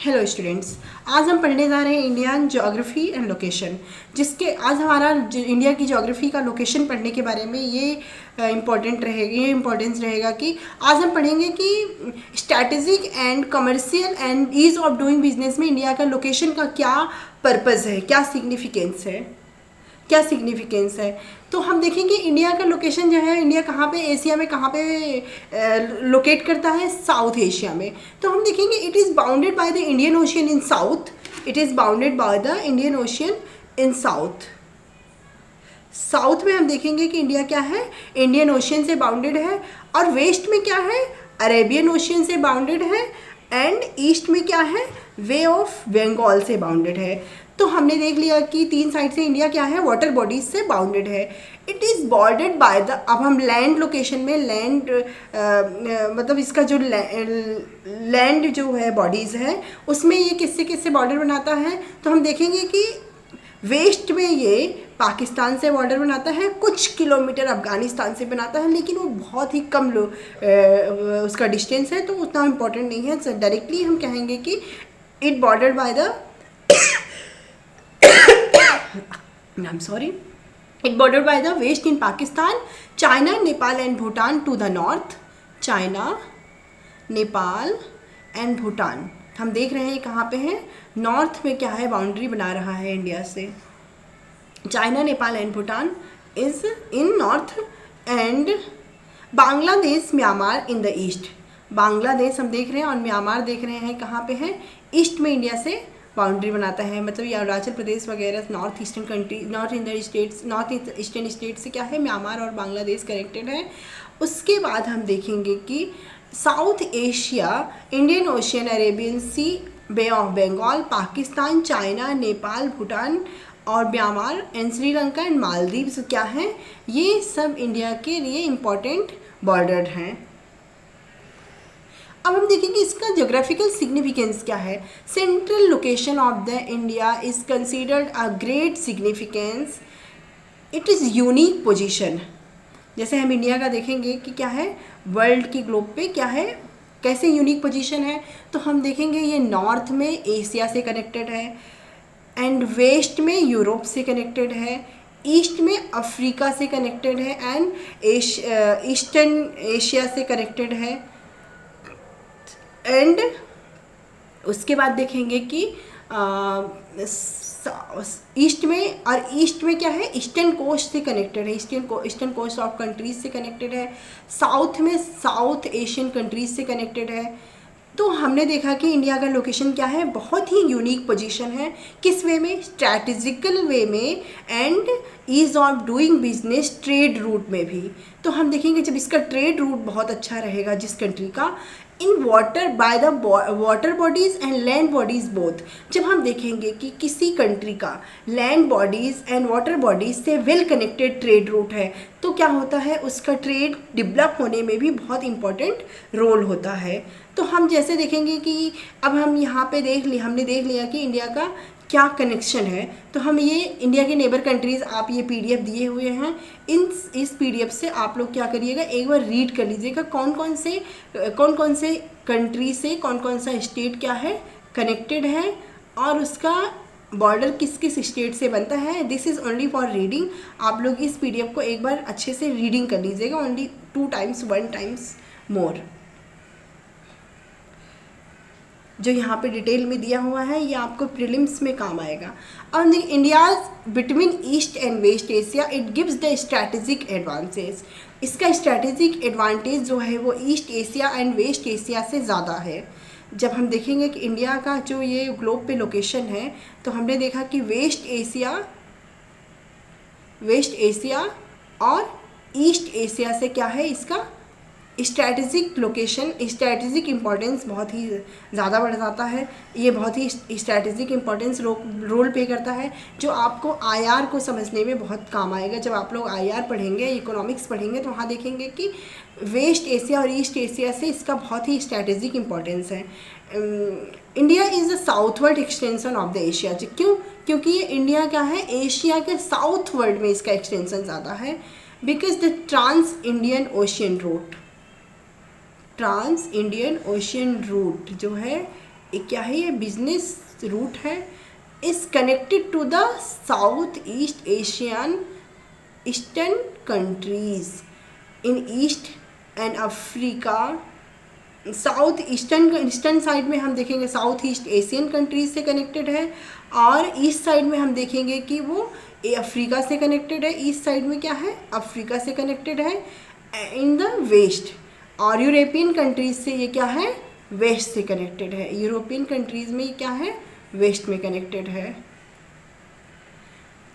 Hello students, आज हम पढ़ने जा रहे हैं इंडियन ज्योग्राफी एंड लोकेशन। जिसके आज हमारा इंडिया की ज्योग्राफी का लोकेशन पढ़ने के बारे में ये इम्पोर्टेंस रहेगा कि आज हम पढ़ेंगे कि strategic and commercial and ease of doing business में इंडिया का लोकेशन का क्या पर्पज़ है, क्या सिग्निफिकेंस है। तो हम देखेंगे इंडिया का लोकेशन जो है, इंडिया कहाँ पे एशिया में कहाँ पे लोकेट करता है, साउथ एशिया में। तो हम देखेंगे it is bounded by the Indian ocean in south, south में हम देखेंगे कि इंडिया क्या है, इंडियन ओशियन से बाउंडेड है। और वेस्ट में क्या है, अरेबियन ओशियन से बाउंडेड है। एंड ईस्ट में क्या है, वे ऑफ बंगाल से बाउंडेड है। तो हमने देख लिया कि तीन साइड से इंडिया क्या है, वाटर बॉडीज से बाउंडेड है। It is bordered by the, अब हम लैंड लोकेशन में लैंड मतलब इसका जो लैंड जो है बॉडीज़ है उसमें ये किससे किससे बॉर्डर बनाता है। तो हम देखेंगे कि वेस्ट में ये पाकिस्तान से बॉर्डर बनाता है, कुछ किलोमीटर अफ़गानिस्तान से बनाता है, लेकिन वो बहुत ही कम उसका डिस्टेंस है, तो उतना इम्पोर्टेंट नहीं है। so, डायरेक्टली हम कहेंगे कि it bordered by the It bordered by the west in Pakistan, China, Nepal and Bhutan to the north. China, Nepal and Bhutan हम देख रहे हैं कहाँ पे हैं, नॉर्थ में क्या है, बाउंड्री बना रहा है इंडिया से। China, Nepal and Bhutan is in north and Bangladesh, Myanmar in the east. Bangladesh हम देख रहे हैं और म्यांमार देख रहे हैं कहाँ पे है, ईस्ट में इंडिया से बाउंड्री बनाता है। मतलब ये अरुणाचल प्रदेश वगैरह नॉर्थ ईस्टर्न स्टेट से क्या है, म्यांमार और बांग्लादेश कनेक्टेड है। उसके बाद हम देखेंगे कि South Asia, Indian Ocean, Arabian Sea, Bay of Bengal, Pakistan, China, Nepal, Bhutan और म्यांमार एंड श्रीलंका एंड मालदीव्स क्या हैं, ये सब इंडिया के लिए इम्पॉर्टेंट बॉर्डर हैं। अब हम देखेंगे इसका ज्योग्राफिकल सिग्निफिकेंस क्या है। Central location of the India is considered a great significance, it is unique position. जैसे हम इंडिया का देखेंगे कि क्या है, वर्ल्ड की ग्लोब पे क्या है, कैसे यूनिक पोजीशन है। तो हम देखेंगे ये नॉर्थ में एशिया से कनेक्टेड है, एंड वेस्ट में यूरोप से कनेक्टेड है, ईस्ट में अफ्रीका से कनेक्टेड है, एंड ईस्टर्न एशिया से कनेक्टेड है। एंड उसके बाद देखेंगे कि ईस्ट में क्या है, ईस्टर्न कोस्ट से कनेक्टेड है, ईस्टर्न कोस्ट ऑफ कंट्रीज से कनेक्टेड है। साउथ में साउथ एशियन कंट्रीज से कनेक्टेड है। तो हमने देखा कि इंडिया का लोकेशन क्या है, बहुत ही यूनिक पोजीशन है। किस वे में, स्ट्रैटेजिकल वे में and ease of doing business, trade route में भी। तो हम देखेंगे जब इसका ट्रेड रूट बहुत अच्छा रहेगा जिस कंट्री का, in water by the water bodies and land bodies both. जब हम देखेंगे कि किसी कंट्री का land bodies and water bodies से वेल कनेक्टेड ट्रेड रूट है, तो क्या होता है, उसका ट्रेड डेवलप होने में भी बहुत इम्पॉर्टेंट रोल होता है। तो हम जैसे देखेंगे कि अब हम यहाँ पे हमने देख लिया कि इंडिया का क्या कनेक्शन है। तो हम ये इंडिया के नेबर कंट्रीज़, आप ये पीडीएफ दिए हुए हैं, इस पीडीएफ से आप लोग क्या करिएगा, एक बार रीड कर लीजिएगा कौन कौन से कंट्री से कौन कौन सा स्टेट क्या है, कनेक्टेड है, और उसका बॉर्डर किस किस स्टेट से बनता है। This is only for reading. आप लोग इस पीडीएफ को एक बार अच्छे से रीडिंग कर लीजिएगा, ओनली 2 times 1 times मोर। जो यहाँ पे डिटेल में दिया हुआ है ये आपको प्रीलिम्स में काम आएगा। और India's between east and west Asia, it gives the strategic advantage. इसका स्ट्रैटेजिक एडवांटेज जो है वो east Asia and west Asia से ज़्यादा है। जब हम देखेंगे कि इंडिया का जो ये ग्लोब पे लोकेशन है, तो हमने देखा कि वेस्ट एशिया और ईस्ट एशिया से क्या है, इसका स्ट्रैटेजिक लोकेशन, स्ट्रैटेजिक इम्पोर्टेंस बहुत ही ज़्यादा बढ़ जाता है। ये बहुत ही स्ट्रैटेजिक इम्पोर्टेंस रोल प्ले करता है, जो आपको आईआर को समझने में बहुत काम आएगा। जब आप लोग आईआर पढ़ेंगे, इकोनॉमिक्स पढ़ेंगे, तो वहाँ देखेंगे कि वेस्ट एशिया और ईस्ट एशिया से इसका बहुत ही स्ट्रैटेजिक इम्पोर्टेंस है। India is the southward extension of the Asia. क्यों? क्योंकि ये इंडिया क्या है, एशिया के साउथ वर्ल्ड में इसका एक्सटेंशन ज़्यादा है। Because the trans Indian ocean route जो है एक क्या है, ये बिजनेस रूट है, is connected to the south east Asian eastern countries in east and Africa. South eastern side में हम देखेंगे साउथ ईस्ट एशियन कंट्रीज से कनेक्टेड है, और ईस्ट साइड में हम देखेंगे कि वो अफ्रीका से कनेक्टेड है। ईस्ट साइड में क्या है, अफ्रीका से कनेक्टेड है। इन द वेस्ट, और यूरोपियन कंट्रीज से ये क्या है, वेस्ट से कनेक्टेड है। यूरोपियन कंट्रीज में ये क्या है, वेस्ट में कनेक्टेड है।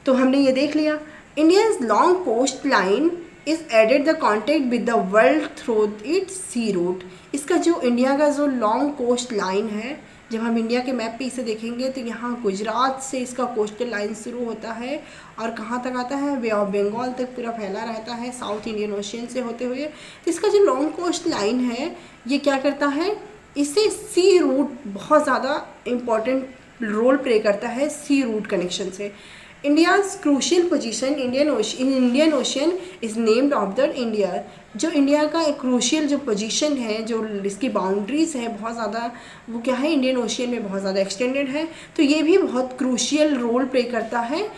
तो हमने ये देख लिया। India's long coast line is added the contact with the world through its sea route. इसका जो इंडिया का जो लॉन्ग कोस्ट लाइन है, जब हम इंडिया के मैप पे इसे देखेंगे तो यहाँ गुजरात से इसका कोस्टल लाइन शुरू होता है और कहाँ तक आता है, बे ऑफ बंगाल तक पूरा फैला रहता है, साउथ इंडियन ओशियन से होते हुए। तो इसका जो लॉन्ग कोस्ट लाइन है ये क्या करता है, इससे सी रूट बहुत ज़्यादा इम्पॉर्टेंट रोल प्ले करता है सी रूट कनेक्शन से। India's crucial position Indian ocean is named of the India. जो इंडिया का एक क्रूशियल जो पोजीशन है, जो इसकी बाउंड्रीज है बहुत ज़्यादा, वो क्या है, इंडियन ओशियन में बहुत ज़्यादा एक्सटेंडेड है। तो ये भी बहुत क्रूशियल रोल प्ले करता है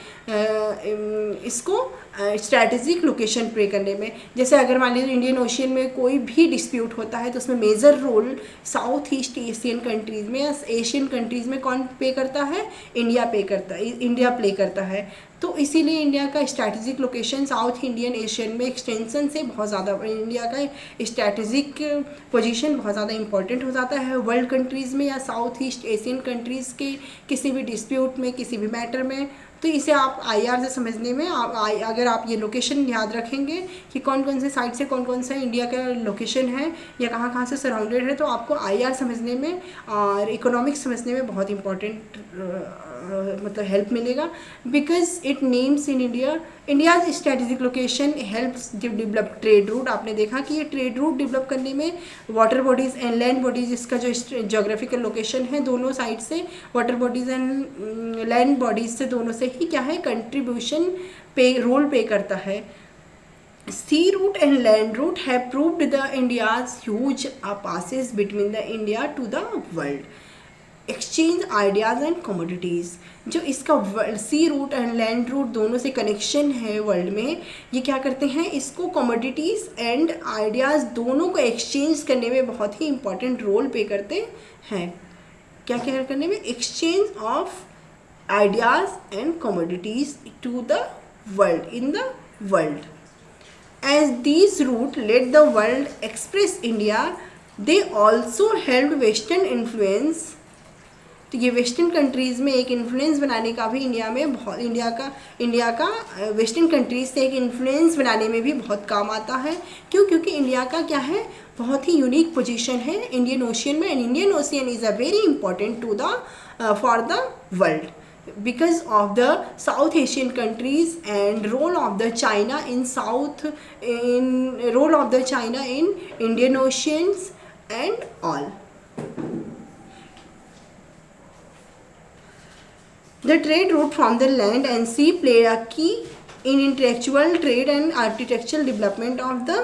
इसको स्ट्रैटेजिक लोकेशन प्ले करने में। जैसे अगर मान लीजिए इंडियन ओशियन में कोई भी डिस्प्यूट होता है तो उसमें major role south east Asian countries में या एशियन कंट्रीज़ में कौन प्ले करता है, इंडिया प्ले करता है। तो इसीलिए इंडिया का strategic location south Indian Asian में एक्सटेंशन से बहुत ज़्यादा, इंडिया का स्ट्रैटेजिक पोजीशन बहुत ज़्यादा इंपॉर्टेंट हो जाता है वर्ल्ड कंट्रीज़ में या साउथ ईस्ट एशियन कंट्रीज़ के किसी भी डिस्प्यूट में, किसी भी मैटर में। तो इसे आप आईआर से समझने में अगर आप ये लोकेशन याद रखेंगे कि कौन कौन से साइड से कौन कौन सा इंडिया का लोकेशन है या कहाँ कहाँ से सराउंडेड है, तो आपको आईआर समझने में और इकोनॉमिक्स समझने में बहुत इंपॉर्टेंट मतलब हेल्प मिलेगा। Because it names in India's strategic location helps develop trade route. आपने देखा कि ये ट्रेड रूट डेवलप करने में water bodies and land bodies, इसका जो जोग्राफिकल लोकेशन है दोनों साइड से water bodies and land bodies से, दोनों से ही क्या है, कंट्रीब्यूशन रोल पे करता है। Sea route and land route have proved the India's huge passes between the India to the world. Exchange ideas and commodities, जो इसका सी रूट एंड लैंड रूट दोनों से कनेक्शन है वर्ल्ड में, ये क्या करते हैं, इसको कमोडिटीज़ एंड आइडियाज़ दोनों को एक्सचेंज करने में बहुत ही इंपॉर्टेंट रोल प्ले करते हैं। क्या क्या करने में, exchange of ideas and commodities to the world, in the world. As these routes let the world express India, they also helped Western influence। तो ये वेस्टर्न कंट्रीज़ में एक इन्फ्लुएंस बनाने का भी इंडिया में बहुत, इंडिया का वेस्टर्न कंट्रीज़ से एक इन्फ्लुएंस बनाने में भी बहुत काम आता है। क्यों? क्योंकि इंडिया का क्या है, बहुत ही यूनिक पोजीशन है इंडियन ओशियन में, and Indian ocean is a very important to the for the world because of the South Asian countries and role of the China in Indian Oceans and all. The trade route from the land and sea play a key in intellectual trade and architectural development of the